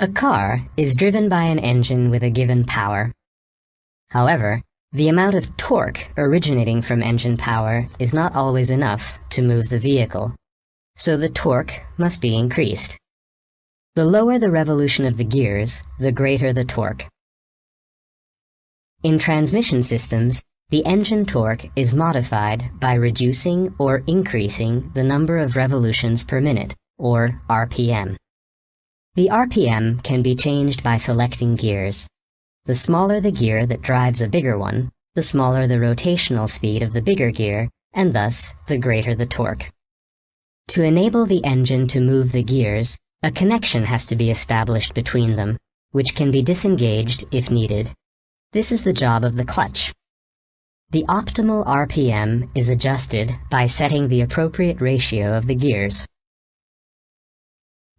A car is driven by an engine with a given power. However, the amount of torque originating from engine power is not always enough to move the vehicle, so the torque must be increased. The lower the revolution of the gears, the greater the torque. In transmission systems, the engine torque is modified by reducing or increasing the number of revolutions per minute, or RPM. The RPM can be changed by selecting gears. The smaller the gear that drives a bigger one, the smaller the rotational speed of the bigger gear, and thus the greater the torque. To enable the engine to move the gears, a connection has to be established between them, which can be disengaged if needed. This is the job of the clutch. The optimal RPM is adjusted by setting the appropriate ratio of the gears.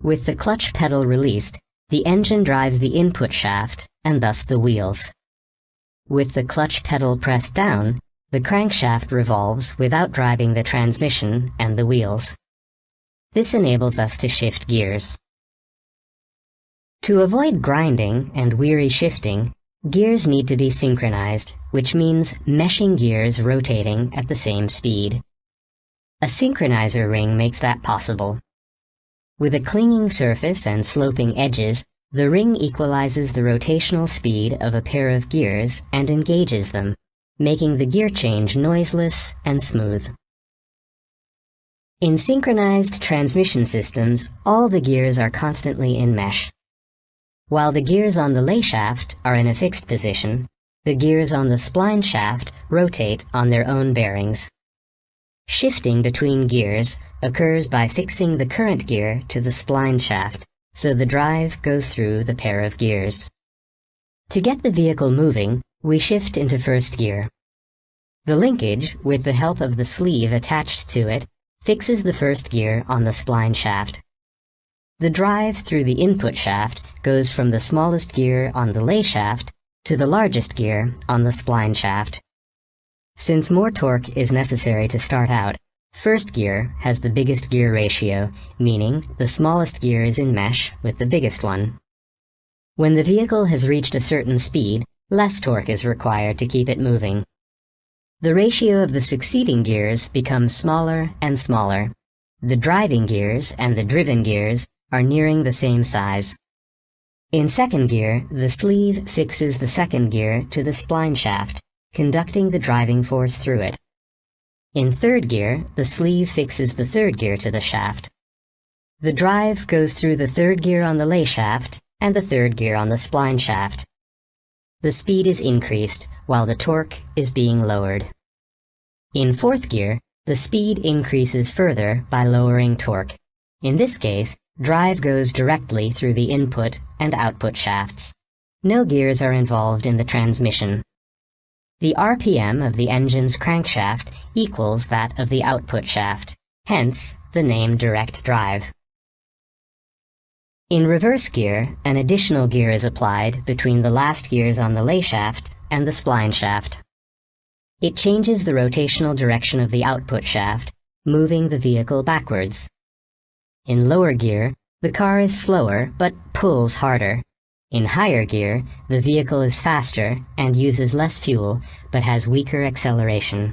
With the clutch pedal released, the engine drives the input shaft and thus the wheels. With the clutch pedal pressed down, the crankshaft revolves without driving the transmission and the wheels. This enables us to shift gears. To avoid grinding and weary shifting, gears need to be synchronized, which means meshing gears rotating at the same speed. A synchronizer ring makes that possible. With a clinging surface and sloping edges, the ring equalizes the rotational speed of a pair of gears and engages them, making the gear change noiseless and smooth. In synchronized transmission systems, all the gears are constantly in mesh. While the gears on the lay shaft are in a fixed position, the gears on the spline shaft rotate on their own bearings. Shifting between gears occurs by fixing the current gear to the spline shaft, so the drive goes through the pair of gears. To get the vehicle moving, we shift into first gear. The linkage, with the help of the sleeve attached to it, fixes the first gear on the spline shaft. The drive through the input shaft goes from the smallest gear on the lay shaft to the largest gear on the spline shaft. Since more torque is necessary to start out, first gear has the biggest gear ratio, meaning the smallest gear is in mesh with the biggest one. When the vehicle has reached a certain speed, less torque is required to keep it moving. The ratio of the succeeding gears becomes smaller and smaller. The driving gears and the driven gears are nearing the same size. In second gear, the sleeve fixes the second gear to the spline shaft, conducting the driving force through it. In third gear, the sleeve fixes the third gear to the shaft. The drive goes through the third gear on the lay shaft and the third gear on the spline shaft. The speed is increased while the torque is being lowered. In fourth gear, the speed increases further by lowering torque. In this case, drive goes directly through the input and output shafts. No gears are involved in the transmission. The RPM of the engine's crankshaft equals that of the output shaft, hence the name direct drive. In reverse gear, an additional gear is applied between the last gears on the lay shaft and the spline shaft. It changes the rotational direction of the output shaft, moving the vehicle backwards. In lower gear, the car is slower but pulls harder. In higher gear, the vehicle is faster and uses less fuel but has weaker acceleration.